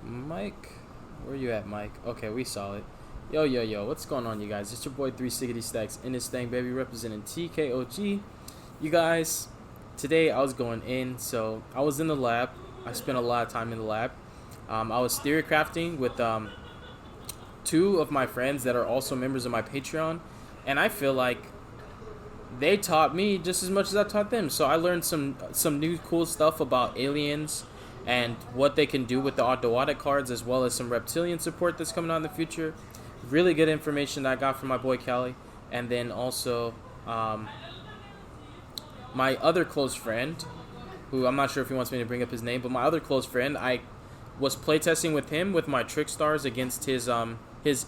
Mike, where you at, Mike? Okay, we saw it. Yo, what's going on, you guys? It's your boy 360 Stacks in this thing, baby, representing TKOG. You guys, today I was going in, so I was in the lab. I spent a lot of time in the lab. I was theory crafting with two of my friends that are also members of my Patreon, and I feel like they taught me just as much as I taught them. So I learned some new cool stuff about aliens and what they can do with the Autodic cards, as well as some reptilian support that's coming out in the future. Really good information that I got from my boy Callie. And then also my other close friend, who I'm not sure if he wants me to bring up his name, but my other close friend, I was playtesting with him with my Trick Stars against his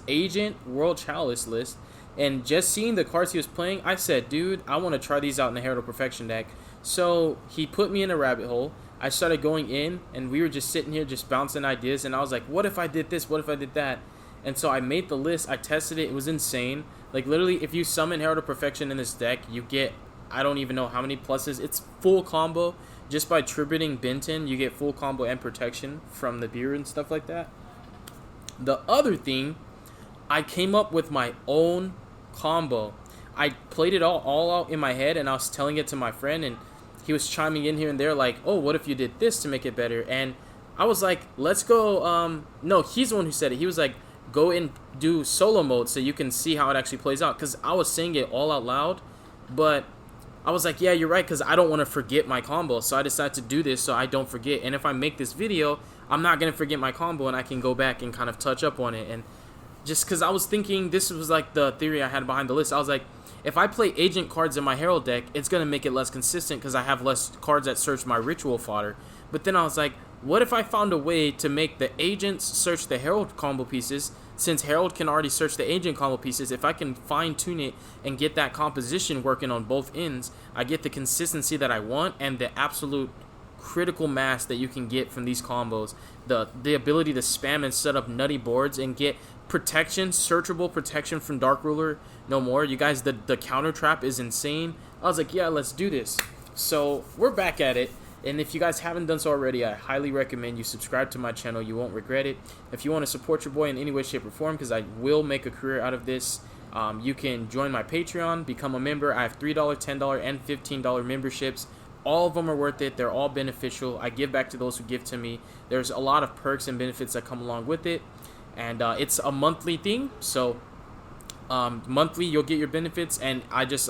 Agent World Chalice list. And just seeing the cards he was playing, I said, dude, I want to try these out in the Herald of Perfection deck. So he put me in a rabbit hole. I started going in, and we were just sitting here just bouncing ideas. And I was like, what if I did this? What if I did that? And so I made the list. I tested it. It was insane. Like, literally, if you summon Herald of Perfection in this deck, you get, I don't even know how many pluses. It's full combo. Just by tributing Benton, you get full combo and protection from the beer and stuff like that. The other thing, I came up with my own combo. I played it all out in my head, and I was telling it to my friend, and he was chiming in here and there like, oh, what if you did this to make it better? And I was like, let's go, no, he's the one who said it. He was like, go and do solo mode so you can see how it actually plays out, because I was saying it all out loud, but I was like, yeah, you're right, because I don't want to forget my combo, so I decided to do this so I don't forget. And if I make this video, I'm not going to forget my combo, and I can go back and kind of touch up on it. And just because I was thinking, this was like the theory I had behind the list. I was like, if I play agent cards in my Herald deck, it's going to make it less consistent because I have less cards that search my ritual fodder. But then I was like, what if I found a way to make the agents search the Herald combo pieces? Since Herald can already search the agent combo pieces, if I can fine tune it and get that composition working on both ends, I get the consistency that I want and the absolute critical mass that you can get from these combos. The ability to spam and set up nutty boards and get protection, searchable protection from Dark Ruler no more. You guys, the counter trap is insane. I was like, yeah, let's do this. So we're back at it. And if you guys haven't done so already, I highly recommend you subscribe to my channel. You won't regret it. If you want to support your boy in any way, shape, or form, because I will make a career out of this, you can join my Patreon, become a member. I have $3, $10, and $15 memberships. All of them are worth it. They're all beneficial. I give back to those who give to me. There's a lot of perks and benefits that come along with it. And it's a monthly thing. So monthly you'll get your benefits. And I just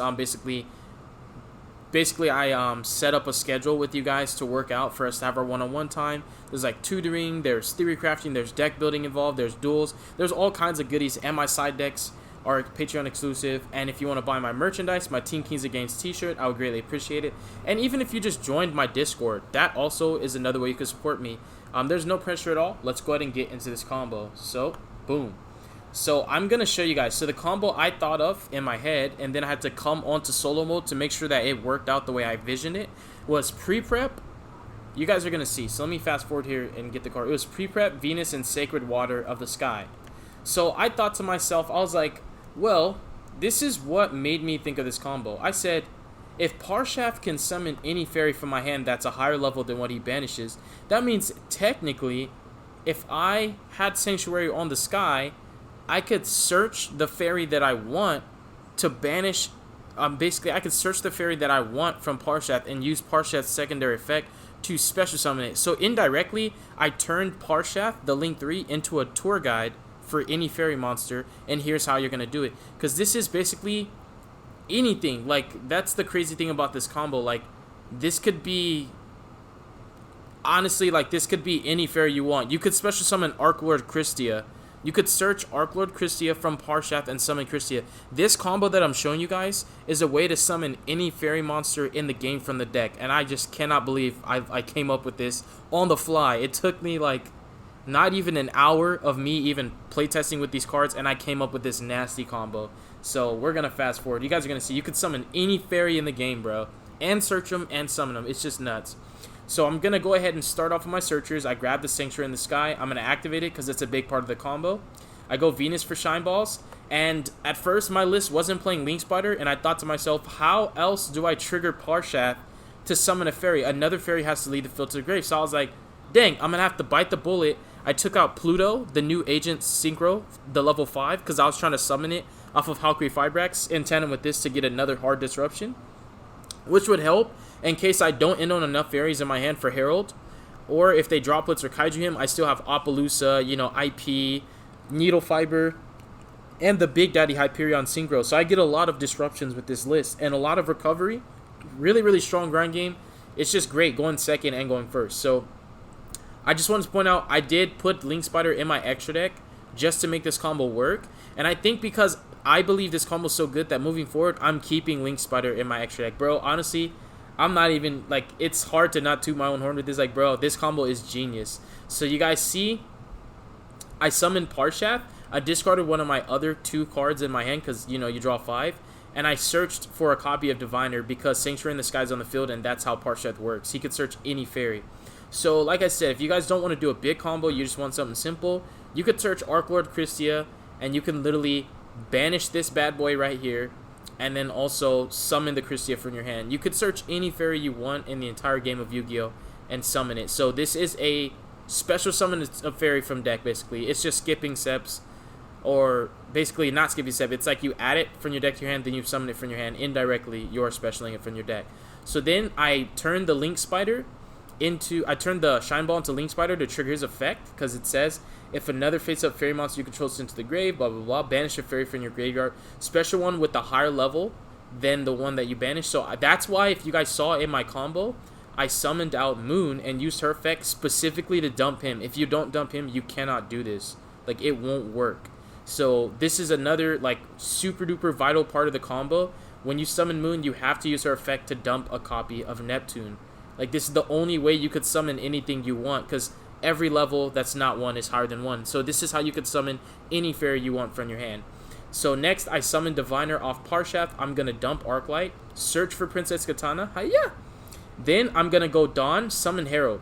basically I set up a schedule with you guys to work out for us to have our one-on-one time. There's like tutoring, there's theory crafting, there's deck building involved, there's duels, there's all kinds of goodies, and my side decks are Patreon exclusive. And if you want to buy my merchandise, my Team Kings Against t-shirt, I would greatly appreciate it. And even if you just joined my Discord, that also is another way you can support me. There's no pressure at all. Let's go ahead and get into this combo. So boom. So I'm going to show you guys. So the combo I thought of in my head, and then I had to come onto solo mode to make sure that it worked out the way I visioned it, was pre-prep. You guys are going to see. So let me fast forward here and get the card. It was pre-prep, Venus, and Sacred Water of the Sky. So I thought to myself, I was like, well, this is what made me think of this combo. I said, if Parshaft can summon any fairy from my hand that's a higher level than what he banishes, that means technically, if I had Sanctuary on the Sky, I could search the fairy that I want to banish. Basically, I could search the fairy that I want from Parshaft and use Parshaft's secondary effect to special summon it. So indirectly, I turned Parshaft, the Link 3, into a tour guide for any fairy monster. And here's how you're going to do it. Because this is basically anything. Like, that's the crazy thing about this combo. Like, this could be... Honestly, like, this could be any fairy you want. You could special summon Archlord Christia. You could search Archlord Christia from Parshaft and summon Christia. This combo that I'm showing you guys is a way to summon any fairy monster in the game from the deck. And I just cannot believe I came up with this on the fly. It took me like not even an hour of me even playtesting with these cards, and I came up with this nasty combo. So we're going to fast forward. You guys are going to see. You could summon any fairy in the game, bro. And search them and summon them. It's just nuts. So I'm going to go ahead and start off with my searchers. I grab the Sanctuary in the Sky. I'm going to activate it because it's a big part of the combo. I go Venus for Shine Balls. And at first, my list wasn't playing Link Spider. And I thought to myself, how else do I trigger Parshaft to summon a fairy? Another fairy has to lead the field to the grave. So I was like, Dang, I'm going to have to bite the bullet. I took out Pluto, the new Agent Synchro, the level 5, because I was trying to summon it off of Valkyrie Fibrax in tandem with this to get another hard disruption, which would help in case I don't end on enough fairies in my hand for Herald. Or if they droplets or kaiju him, I still have Appaloosa, you know, IP, Needle Fiber, and the Big Daddy Hyperion Synchro. So I get a lot of disruptions with this list and a lot of recovery. Really, really strong grind game. It's just great going second and going first. So I just wanted to point out I did put Link Spider in my extra deck just to make this combo work. And I think because I believe this combo is so good that moving forward, I'm keeping Link Spider in my extra deck. Bro, honestly, I'm not even, like, it's hard to not toot my own horn with this. Like, bro, this combo is genius. So you guys see, I summoned Parshath. I discarded one of my other 2 cards in my hand because, you know, you draw 5. And I searched for a copy of Diviner because Sanctuary in the Sky is on the field, and that's how Parshath works. He could search any fairy. So, like I said, if you guys don't want to do a big combo, you just want something simple, you could search Archlord Christia, and you can literally banish this bad boy right here, and then also summon the Christia from your hand. You could search any fairy you want in the entire game of Yu-Gi-Oh! And summon it. So this is a special summon of fairy from deck, basically. It's just skipping steps, or basically not skipping step. It's like you add it from your deck to your hand, then you summon it from your hand. Indirectly, you're specialing it from your deck. So then I turned the Link Spider I turned the Shine Ball into Link Spider to trigger his effect, because it says if another face-up fairy monster you control is into the grave, blah blah blah, banish a fairy from your graveyard. Special one with the higher level than the one that you banished. So that's why, if you guys saw in my combo, I summoned out Moon and used her effect specifically to dump him. If you don't dump him, you cannot do this. Like, it won't work. So this is another, like, super duper vital part of the combo. When you summon Moon, you have to use her effect to dump a copy of Neptune. Like, this is the only way you could summon anything you want, because every level that's not 1 is higher than 1. So this is how you could summon any fairy you want from your hand. So next, I summon Diviner off Parshath. I'm going to dump Arclight, search for Princess Katana. Hiya! Then I'm going to go Dawn, summon Herald.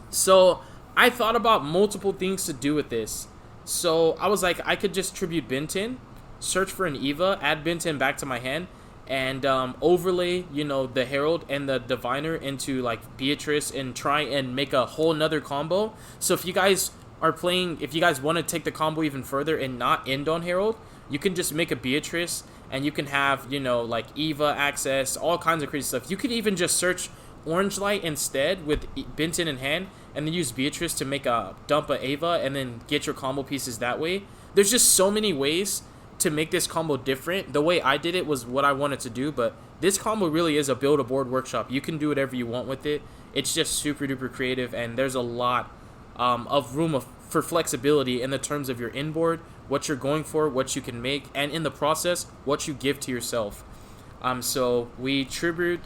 So I thought about multiple things to do with this. So I was like, I could just tribute Benton, search for an Eva, add Benton back to my hand, and overlay, you know, the Herald and the Diviner into, like, Beatrice, and try and make a whole nother combo. So if you guys are playing, if you guys want to take the combo even further and not end on Herald, you can just make a Beatrice, and you can have, you know, like, Eva access, all kinds of crazy stuff. You could even just search Orange Light instead with Benton in hand, and then use Beatrice to make a dump a Eva, and then get your combo pieces that way. There's just so many ways to make this combo different. The way I did it was what I wanted to do, but this combo really is a build a board workshop. You can do whatever you want with it. It's just super duper creative, and there's a lot of room for flexibility in the terms of your inboard, what you're going for, what you can make, and in the process, what you give to yourself. So we tribute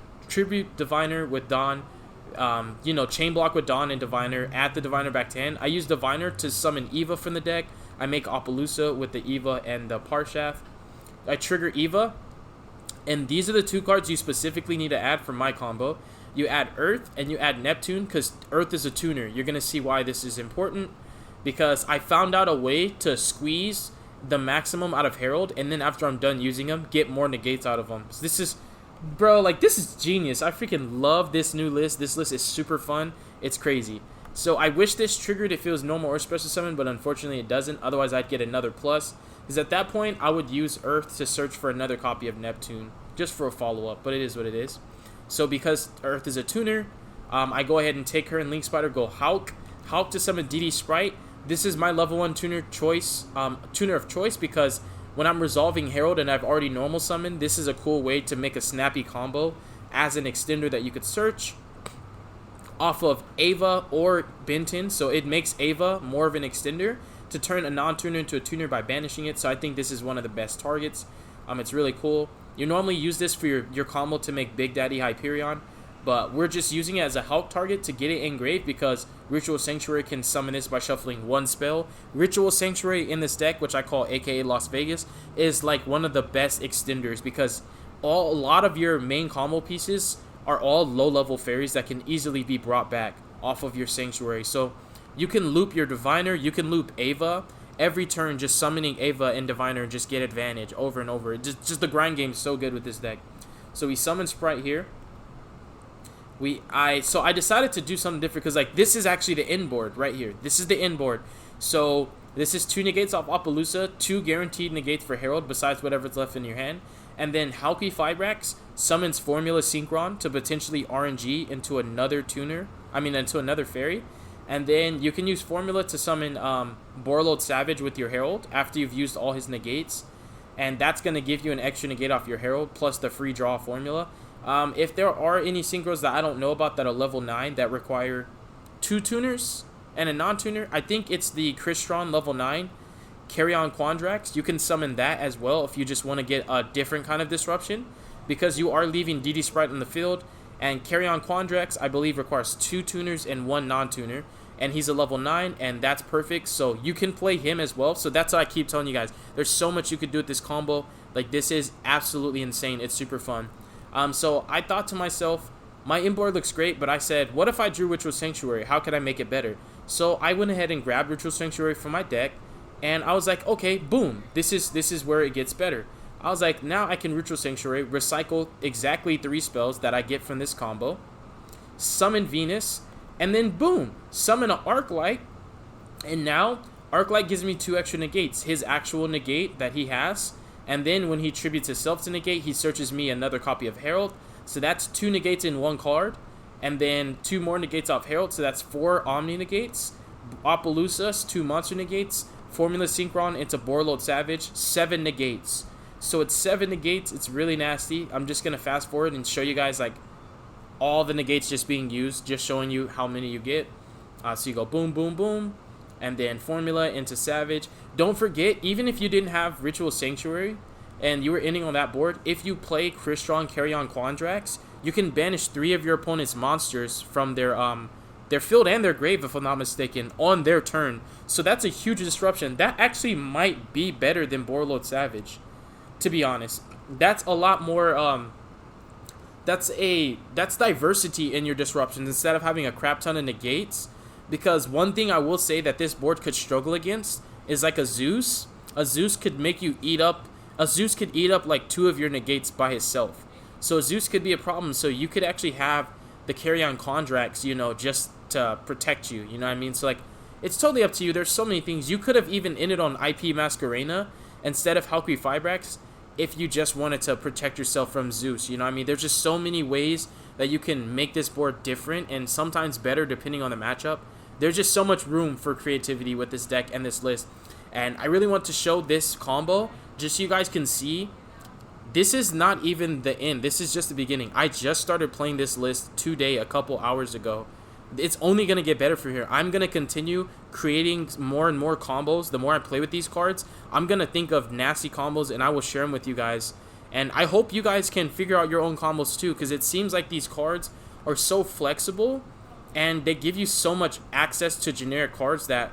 Diviner with Dawn, you know, chain block with Dawn and Diviner, add the Diviner back to hand. I use Diviner to summon Eva from the deck. I make Appaloosa with the Eva and the Parshath. I trigger Eva, and these are the 2 cards you specifically need to add for my combo. You add Earth and you add Neptune, because Earth is a tuner. You're going to see why this is important, because I found out a way to squeeze the maximum out of Herald, and then after I'm done using them, get more negates out of them. So this is, bro, like, this is genius. I freaking love this new list. This list is super fun. It's crazy. So I wish this triggered if it was normal or special summon, but unfortunately it doesn't. Otherwise I'd get another plus, because at that point I would use Earth to search for another copy of Neptune, just for a follow-up, but it is what it is. So because Earth is a tuner, I go ahead and take her and Link Spider, go Hulk to summon DD Sprite. This is my level 1 tuner of choice, because when I'm resolving Herald and I've already normal summoned, this is a cool way to make a snappy combo as an extender that you could search off of Ava or Benton. So it makes Ava more of an extender to turn a non-tuner into a tuner by banishing it. So I think this is one of the best targets. It's really cool. You normally use this for your combo to make Big Daddy Hyperion, but we're just using it as a Hulk target to get it engraved, because Ritual Sanctuary can summon this by shuffling 1 spell. Ritual Sanctuary in this deck, which I call aka Las Vegas, is like one of the best extenders, because a lot of your main combo pieces are all low-level fairies that can easily be brought back off of your Sanctuary. So you can loop your Diviner, you can loop Ava, every turn just summoning Ava and Diviner and just get advantage over and over. Just the grind game is so good with this deck. So we summon Sprite here. So I decided to do something different because like this is actually the end board right here. This is the end board. So this is 2 negates off Appaloosa, 2 guaranteed negates for Herald besides whatever's left in your hand. And then Halki Fibrax summons Formula Synchron to potentially RNG into another into another fairy. And then you can use Formula to summon Borreload Savage with your Herald after you've used all his negates. And that's going to give you an extra negate off your Herald plus the free draw Formula. If there are any synchros that I don't know about that are level 9 that require 2 tuners and a non-tuner, I think it's the Crystron level 9 Carry-On Quandrax. You can summon that as well if you just want to get a different kind of disruption, because you are leaving DD Sprite in the field, and Carry-On Quandrax I believe requires 2 tuners and 1 non-tuner, and he's a level 9, and that's perfect, so you can play him as well. So that's why I keep telling you guys, there's so much you could do with this combo. Like, this is absolutely insane. It's super fun. So I thought to myself, my inboard looks great, but I said, what if I drew Ritual Sanctuary? How could I make it better? So I went ahead and grabbed Ritual Sanctuary from my deck, and I was like, okay, boom, this is where it gets better. I was like, now I can Ritual Sanctuary, recycle exactly 3 spells that I get from this combo, summon Venus, and then boom, summon an Arclight, and now Arclight gives me 2 extra negates, his actual negate that he has, and then when he tributes himself to negate, he searches me another copy of Herald, so that's 2 negates in 1 card, and then 2 more negates off Herald, so that's 4 Omni negates, Appaloosa, 2 monster negates, Formula Synchron into Borreload Savage, 7 negates. So it's 7 negates. It's really nasty. I'm just going to fast forward and show you guys like all the negates just being used, just showing you how many you get. So you go boom, boom, boom, and then Formula into Savage. Don't forget, even if you didn't have Ritual Sanctuary and you were ending on that board, if you play Crystron Carry-On Quandrax, you can banish 3 of your opponent's monsters from their field and their grave, if I'm not mistaken, on their turn. So that's a huge disruption. That actually might be better than Borreload Savage, to be honest. That's a lot more, that's diversity in your disruptions instead of having a crap ton of negates. Because one thing I will say that this board could struggle against is like a Zeus. A Zeus could make you eat up, like 2 of your negates by itself. So Zeus could be a problem. So you could actually have the Carry-On Quandrax, just to protect you, you know what I mean? So like, it's totally up to you. There's so many things. You could have even ended on IP Masquerena instead of Halki Fibrax if you just wanted to protect yourself from Zeus, you know what I mean? There's just so many ways that you can make this board different and sometimes better depending on the matchup. There's just so much room for creativity with this deck and this list. And I really want to show this combo just so you guys can see. This is not even the end. This is just the beginning. I just started playing this list today, a couple hours ago. It's only going to get better from here. I'm going to continue creating more and more combos. The more I play with these cards, I'm going to think of nasty combos, and I will share them with you guys. And I hope you guys can figure out your own combos too, because it seems like these cards are so flexible, and they give you so much access to generic cards that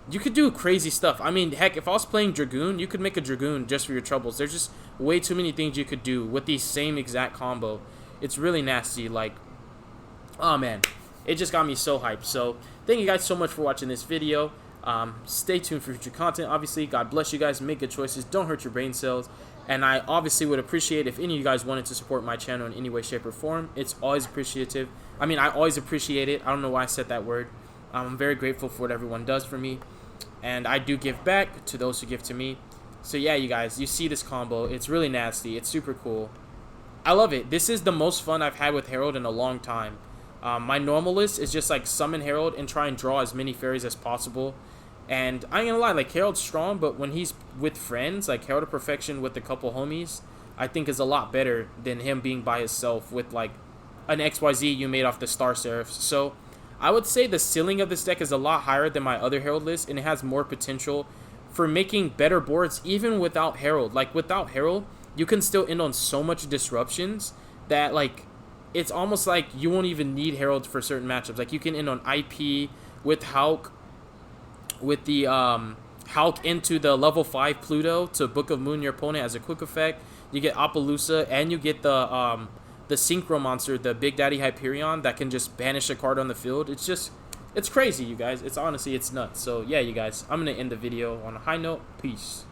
you could do crazy stuff. I mean, heck, if I was playing Dragoon, you could make a Dragoon just for your troubles. There's just way too many things you could do with the same exact combo. It's really nasty. Like, oh man, it just got me so hyped. So thank you guys so much for watching this video. Stay tuned for future content. Obviously, God bless you guys. Make good choices. Don't hurt your brain cells. And I obviously would appreciate if any of you guys wanted to support my channel in any way, shape, or form. It's always appreciative. I mean, I always appreciate it. I don't know why I said that word. I'm very grateful for what everyone does for me. And I do give back to those who give to me. So yeah, you guys, you see this combo. It's really nasty. It's super cool. I love it. This is the most fun I've had with Herald in a long time. My normal list is just like summon Herald and try and draw as many fairies as possible. And I ain't gonna lie, like Herald's strong, but when he's with friends, like Herald of Perfection with a couple homies, I think is a lot better than him being by himself with like an XYZ you made off the Star Seraphs. So I would say the ceiling of this deck is a lot higher than my other Herald list, and it has more potential for making better boards even without Herald. Like without Herald, you can still end on so much disruptions that like it's almost like you won't even need Herald for certain matchups. Like you can end on IP with Hulk, with the Hulk into the level 5 Pluto to Book of Moon your opponent as a quick effect. You get Appaloosa, and you get the Synchro monster, the Big Daddy Hyperion, that can just banish a card on the field. It's crazy, you guys. It's honestly, it's nuts. So yeah, you guys, I'm gonna end the video on a high note. Peace.